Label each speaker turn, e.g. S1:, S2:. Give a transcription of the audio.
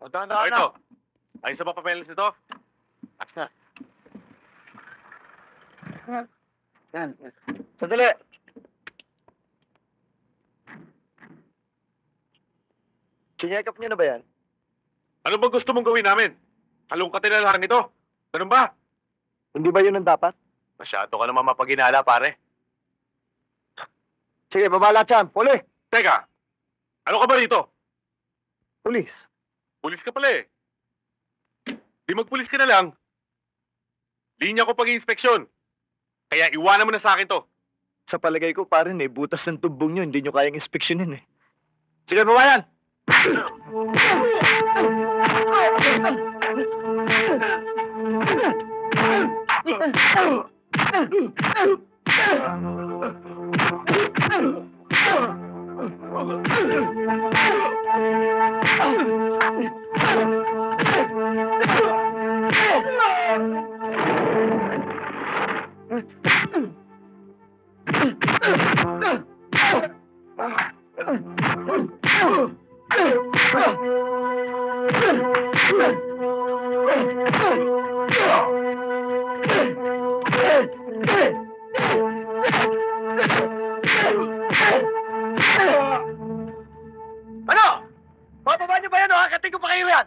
S1: Dahan-dahan
S2: Ito.
S1: na.
S2: Ayos na ba papeles nito?
S1: Asa? Yan. Sandali. Chinyekap niyo na ba yan?
S2: Ano ba gusto mong gawin namin? Halongkatin na lang ito. Ganun ba?
S1: Hindi ba yun ang dapat?
S2: Masyado ka naman mapaginala, pare.
S1: Sige, babala dyan. Puli!
S2: Teka, ano ka ba rito?
S1: Pulis.
S2: Pulis ka pala eh. Di magpulis ka na lang. Linya ko pag-iinspeksyon. Kaya iwanan mo na sa akin to.
S1: Sa palagay ko, parin butas ng tubong nyo. Hindi nyo kayang inspeksyonin eh. Sige, babayan! Ano? Bababa niyo ba yan o hakating ko pa kayo yan?